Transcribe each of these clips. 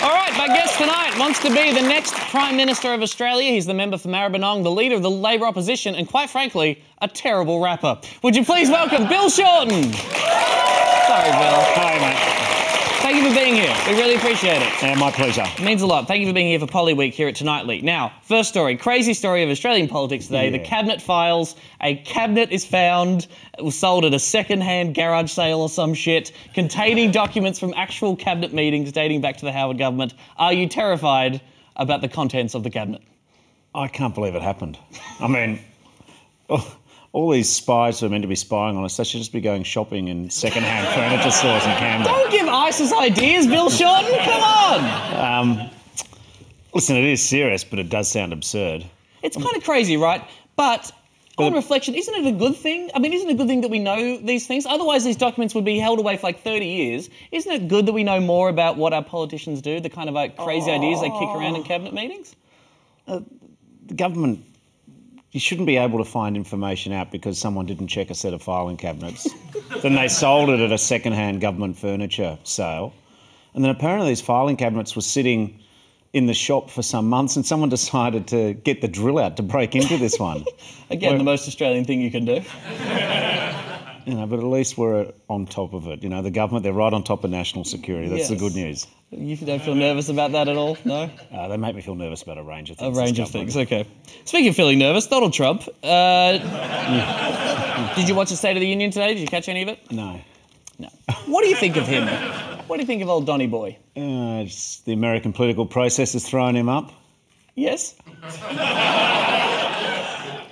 All right, my guest tonight wants to be the next Prime Minister of Australia. He's the member for Maribyrnong, the leader of the Labor opposition, and quite frankly, a terrible rapper. Would you please welcome Bill Shorten? Sorry, Bill. Hi, mate. Thank you for being here. We really appreciate it. Yeah, my pleasure. It means a lot. Thank you for being here for Poly Week here at Tonightly. Now, first story, crazy story of Australian politics today. The Cabinet files. A cabinet is found. It was sold at a second-hand garage sale or some shit, containing documents from actual cabinet meetings dating back to the Howard government. Are you terrified about the contents of the cabinet? I can't believe it happened. I mean, all these spies who are meant to be spying on us, they should just be going shopping in second-hand furniture stores in Canberra. Don't give ISIS ideas, Bill Shorten. Come on. Listen, it is serious, but it does sound absurd. It's kind of crazy, right? But on reflection, isn't it a good thing? I mean, isn't it a good thing that we know these things? Otherwise, these documents would be held away for like 30 years. Isn't it good that we know more about what our politicians do, the kind of like crazy ideas they kick around in cabinet meetings? The government, you shouldn't be able to find information out because someone didn't check a set of filing cabinets. Then they sold it at a second-hand government furniture sale. And then apparently these filing cabinets were sitting in the shop for some months and someone decided to get the drill out to break into this one. Again, the most Australian thing you can do. You know, but at least we're on top of it. You know, the government, they're right on top of national security. That's the good news. You don't feel nervous about that at all, no? They make me feel nervous about a range of things. A range of things, OK. Speaking of feeling nervous, Donald Trump. Did you watch the State of the Union today? Did you catch any of it? No. No. What do you think of him? What do you think of old Donny boy? Just the American political process has thrown him up. Yes?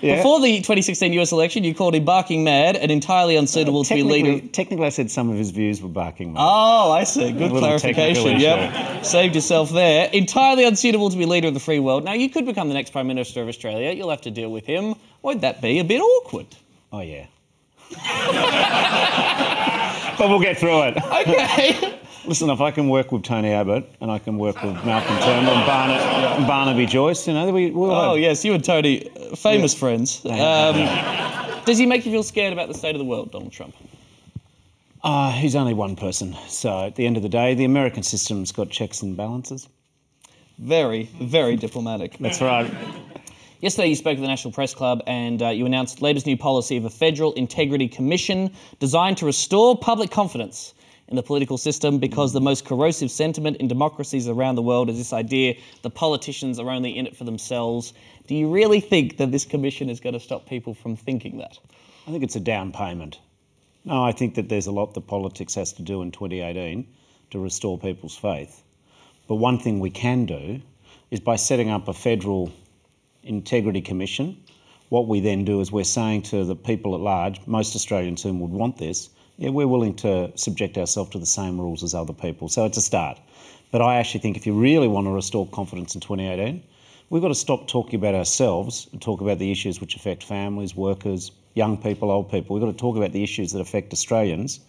Yeah. Before the 2016 US election, you called him barking mad and entirely unsuitable to be leader. Technically, I said some of his views were barking mad. Oh, I see. Good clarification. Yep. Saved yourself there. Entirely unsuitable to be leader of the free world. Now, you could become the next Prime Minister of Australia. You'll have to deal with him. Won't that be a bit awkward? Oh, yeah. But we'll get through it. OK. Listen, if I can work with Tony Abbott and I can work with Malcolm Turnbull and Barnaby Joyce, you know, we'll yes, you and Tony, famous friends. Does he make you feel scared about the state of the world, Donald Trump? He's only one person. So at the end of the day, the American system's got checks and balances. Very, very diplomatic. That's right. Yesterday you spoke at the National Press Club and you announced Labor's new policy of a Federal Integrity Commission designed to restore public confidence in the political system, because the most corrosive sentiment in democracies around the world is this idea the politicians are only in it for themselves. Do you really think that this commission is going to stop people from thinking that? I think it's a down payment. No, I think that there's a lot that politics has to do in 2018 to restore people's faith. But one thing we can do is by setting up a Federal Integrity Commission, what we then do is we're saying to the people at large, most Australians who would want this, yeah, we're willing to subject ourselves to the same rules as other people. So it's a start. But I actually think if you really want to restore confidence in 2018, we've got to stop talking about ourselves and talk about the issues which affect families, workers, young people, old people. We've got to talk about the issues that affect Australians.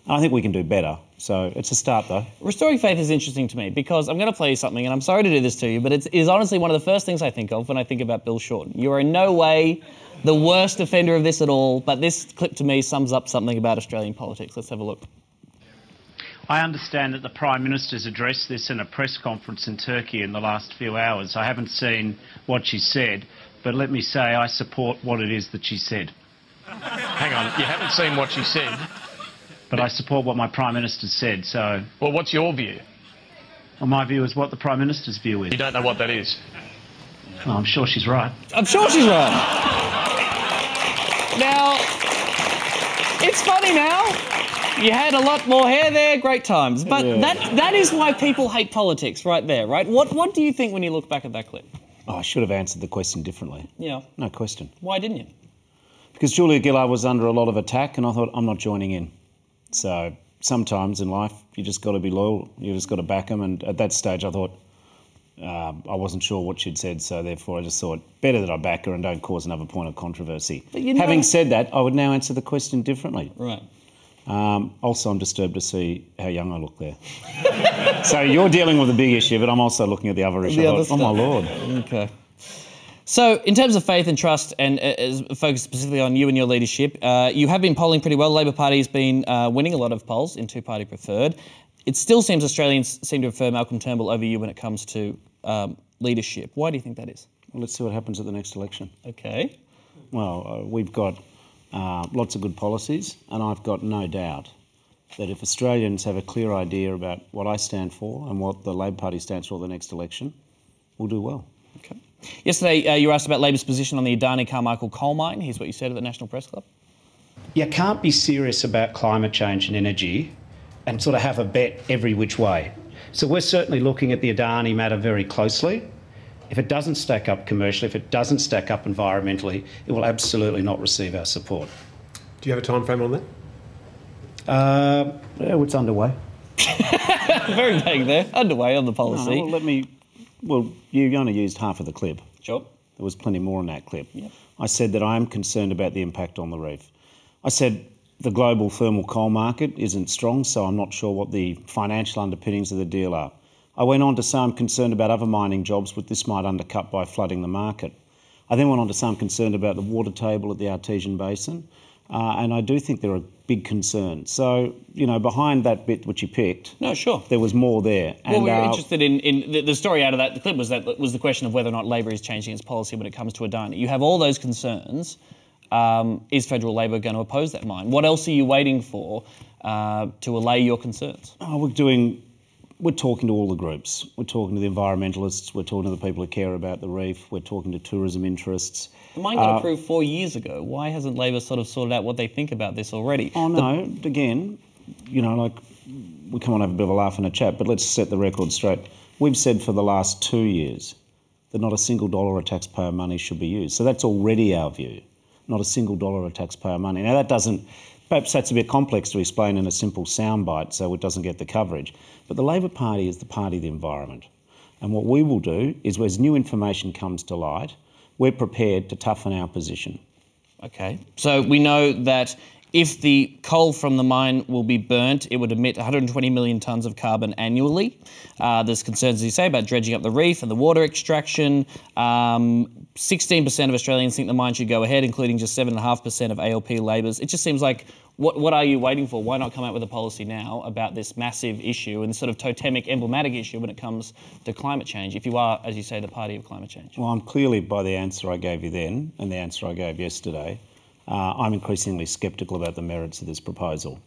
And I think we can do better. So it's a start, though. Restoring faith is interesting to me because I'm going to play you something, and I'm sorry to do this to you, but it is honestly one of the first things I think of when I think about Bill Shorten. You are in no way the worst offender of this at all, but this clip to me sums up something about Australian politics. Let's have a look. I understand that the Prime Minister's addressed this in a press conference in Turkey in the last few hours. I haven't seen what she said, but let me say I support what it is that she said. Hang on, you haven't seen what she said? But I support what my Prime Minister said, so... Well, what's your view? Well, my view is what the Prime Minister's view is. You don't know what that is? Well, I'm sure she's right. I'm sure she's right. Now, it's funny now. You had a lot more hair there, great times. But that is why people hate politics right there, right? What do you think when you look back at that clip? Oh, I should have answered the question differently. Yeah. No question. Why didn't you? Because Julia Gillard was under a lot of attack and I thought, I'm not joining in. So sometimes in life, you just got to be loyal. You just got to back them. And at that stage, I thought, I wasn't sure what she'd said, so therefore I just thought, better that I back her and don't cause another point of controversy. But you know, having said that, I would now answer the question differently. Right. Also, I'm disturbed to see how young I look there. So you're dealing with a big issue, but I'm also looking at the other issue. Oh, my Lord. OK. So, in terms of faith and trust, and focus specifically on you and your leadership, you have been polling pretty well. Labor Party has been winning a lot of polls in two-party preferred. it still seems Australians seem to prefer Malcolm Turnbull over you when it comes to leadership. Why do you think that is? Well, let's see what happens at the next election. Okay. Well, we've got lots of good policies, and I've got no doubt that if Australians have a clear idea about what I stand for and what the Labor Party stands for at the next election, we'll do well. Okay. Yesterday, you were asked about Labor's position on the Adani Carmichael coal mine. Here's what you said at the National Press Club. You can't be serious about climate change and energy and sort of have a bet every which way. So we're certainly looking at the Adani matter very closely. If it doesn't stack up commercially, if it doesn't stack up environmentally, it will absolutely not receive our support. Do you have a time frame on that? Yeah, it's underway. Very vague there. Underway on the policy. Well, you only used half of the clip. Sure. There was plenty more in that clip. Yep. I said that I am concerned about the impact on the reef. I said the global thermal coal market isn't strong, so I'm not sure what the financial underpinnings of the deal are. I went on to say I'm concerned about other mining jobs, which this might undercut by flooding the market. I then went on to say I'm concerned about the water table at the Artesian Basin, and I do think there are big concerns. So, you know, behind that bit which you picked, No, sure. there was more there. Well, we were interested in the story out of that. The clip was the question of whether or not Labor is changing its policy when it comes to Adani. You have all those concerns. Is federal Labor going to oppose that mine? What else are you waiting for to allay your concerns? We're talking to all the groups. We're talking to the environmentalists. We're talking to the people who care about the reef. We're talking to tourism interests. The mine got approved 4 years ago. Why hasn't Labor sort of sorted out what they think about this already? Oh, no. Again, you know, like, we come on have a bit of a laugh and a chat, but let's set the record straight. We've said for the last 2 years that not a single dollar of taxpayer money should be used. So that's already our view. Not a single dollar of taxpayer money. Now, perhaps that's a bit complex to explain in a simple soundbite, so it doesn't get the coverage. But the Labor Party is the party of the environment. And what we will do is, as new information comes to light, we're prepared to toughen our position. Okay. So we know that if the coal from the mine will be burnt, it would emit 120 million tonnes of carbon annually. There's concerns, as you say, about dredging up the reef and the water extraction. 16% of Australians think the mine should go ahead, including just 7.5% of ALP Labor's. It just seems like, what are you waiting for? Why not come out with a policy now about this massive issue and sort of totemic, emblematic issue when it comes to climate change, if you are, as you say, the party of climate change? Well, I'm clearly, by the answer I gave you then and the answer I gave yesterday, I'm increasingly sceptical about the merits of this proposal.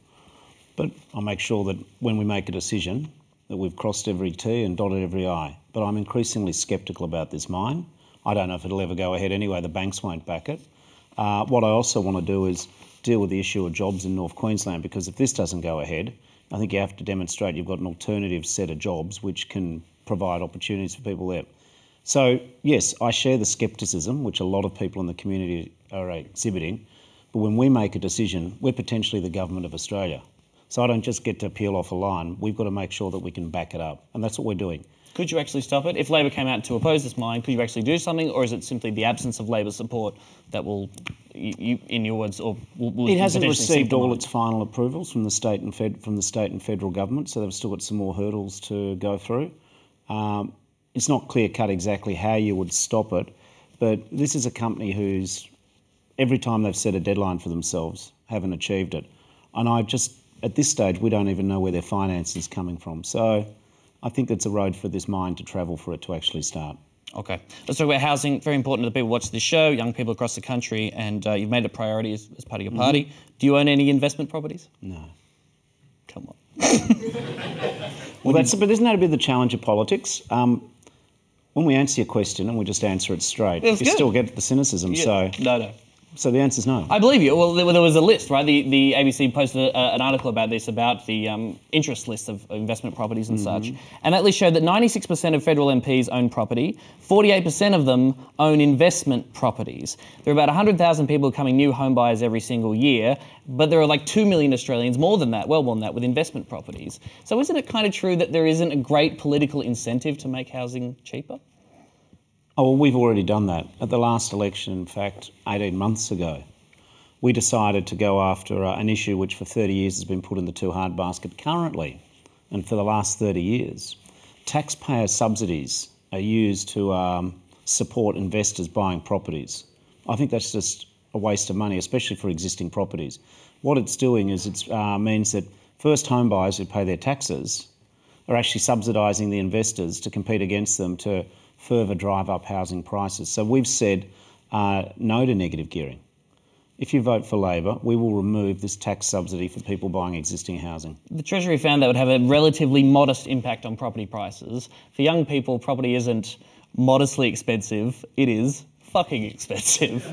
But I'll make sure that when we make a decision that we've crossed every T and dotted every I. But I'm increasingly sceptical about this mine. I don't know if it'll ever go ahead anyway. The banks won't back it. What I also want to do is deal with the issue of jobs in North Queensland, because if this doesn't go ahead, I think you have to demonstrate you've got an alternative set of jobs which can provide opportunities for people there. So, yes, I share the scepticism which a lot of people in the community are exhibiting, but when we make a decision, we're potentially the government of Australia. So I don't just get to peel off a line. We've got to make sure that we can back it up, and that's what we're doing. Could you actually stop it? If Labor came out to oppose this mine, could you actually do something, or is it simply the absence of Labor support that will, in your words, or will it hasn't received all mine? its final approvals from the state and federal government, so they've still got some more hurdles to go through. It's not clear cut exactly how you would stop it, but this is a company who's, every time they've set a deadline for themselves, haven't achieved it. And at this stage, we don't even know where their finance is coming from. So I think it's a road for this mine to travel for it to actually start. Okay. Let's talk about housing. Very important to the people watching this show, young people across the country, and you've made it a priority as part of your party. Do you own any investment properties? No. Come on. Well, but isn't that a bit of the challenge of politics? When we answer your question and we just answer it straight, you still get the cynicism. Yeah. No. So the answer's no. I believe you. Well, there was a list, right? The ABC posted an article about this, about the interest list of investment properties and such. And that list showed that 96% of federal MPs own property, 48% of them own investment properties. There are about 100,000 people becoming new home buyers every single year, but there are like 2 million Australians, well more than that, with investment properties. So isn't it kind of true that there isn't a great political incentive to make housing cheaper? Oh, well, we've already done that. At the last election, in fact, 18 months ago, we decided to go after an issue which for 30 years has been put in the too hard basket currently, and for the last 30 years. Taxpayer subsidies are used to support investors buying properties. I think that's just a waste of money, especially for existing properties. What it's doing is it means that first home buyers who pay their taxes are actually subsidising the investors to compete against them to further drive up housing prices. So we've said no to negative gearing. If you vote for Labor, we will remove this tax subsidy for people buying existing housing. The Treasury found that would have a relatively modest impact on property prices. For young people, property isn't modestly expensive, it is fucking expensive.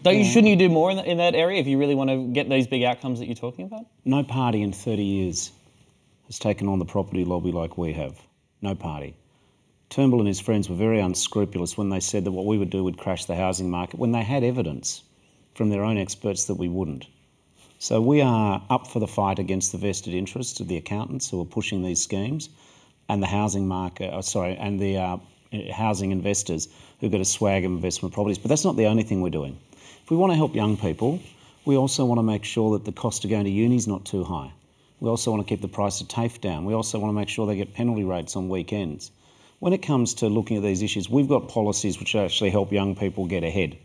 Shouldn't you do more in that area if you really want to get these big outcomes that you're talking about? No party in 30 years has taken on the property lobby like we have. No party. Turnbull and his friends were very unscrupulous when they said that what we would do would crash the housing market, when they had evidence from their own experts that we wouldn't. So we are up for the fight against the vested interests of the accountants who are pushing these schemes and the housing market, and the housing investors who've got a swag of investment properties. But that's not the only thing we're doing. If we want to help young people, we also want to make sure that the cost of going to uni is not too high. We also want to keep the price of TAFE down. We also want to make sure they get penalty rates on weekends. When it comes to looking at these issues, we've got policies which actually help young people get ahead.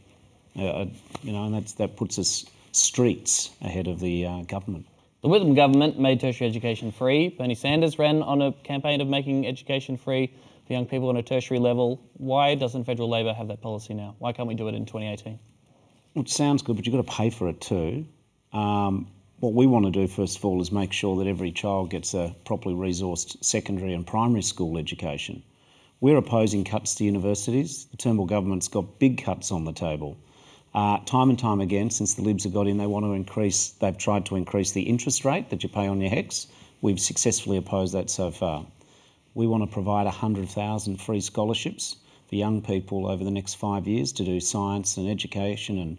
And that puts us streets ahead of the government. The Whitlam government made tertiary education free. Bernie Sanders ran on a campaign of making education free for young people on a tertiary level. Why doesn't federal Labor have that policy now? Why can't we do it in 2018? Well, it sounds good, but you've got to pay for it too. What we want to do, first of all, is make sure that every child gets a properly resourced secondary and primary school education. We're opposing cuts to universities. The Turnbull government's got big cuts on the table. Time and time again, since the Libs have got in, they've tried to increase the interest rate that you pay on your HECS. We've successfully opposed that so far. We want to provide 100,000 free scholarships for young people over the next 5 years to do science and education and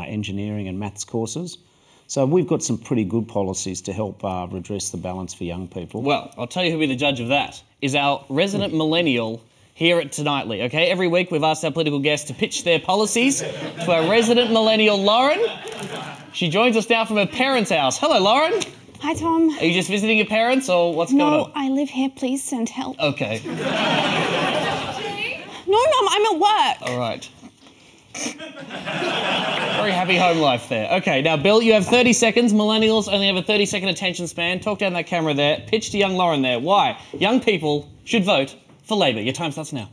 engineering and maths courses. So we've got some pretty good policies to help redress the balance for young people. Well, I'll tell you who'll be the judge of that, is our resident millennial here at Tonightly, okay? Every week we've asked our political guests to pitch their policies to our resident millennial, Lauren. She joins us now from her parents' house. Hello, Lauren. Hi, Tom. Are you just visiting your parents or what's going on? No, I live here. Please send help. Okay. No, Mum, I'm at work. All right. Very happy home life there. Okay, now, Bill, you have 30 seconds. Millennials only have a 30-second attention span. Talk down that camera there. Pitch to young Lauren there. Why? Young people should vote for Labor. Your time starts now.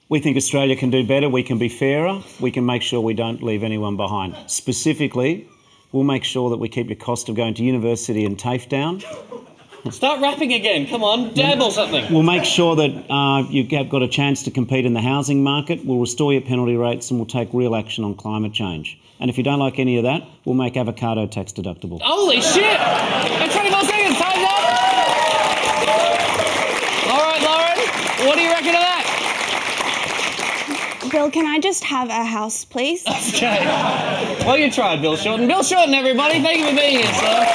We think Australia can do better. We can be fairer. We can make sure we don't leave anyone behind. Specifically, we'll make sure that we keep your cost of going to university and TAFE down. Start rapping again. Come on, dab or something. We'll make sure that you've got a chance to compete in the housing market. We'll restore your penalty rates and we'll take real action on climate change. And if you don't like any of that, we'll make avocado tax deductible. Holy shit! And 20 more seconds. Time's up. All right, Lauren, what do you reckon of that? Bill, can I just have a house, please? Okay. Well, you tried, Bill Shorten. Bill Shorten, everybody. Thank you for being here, sir.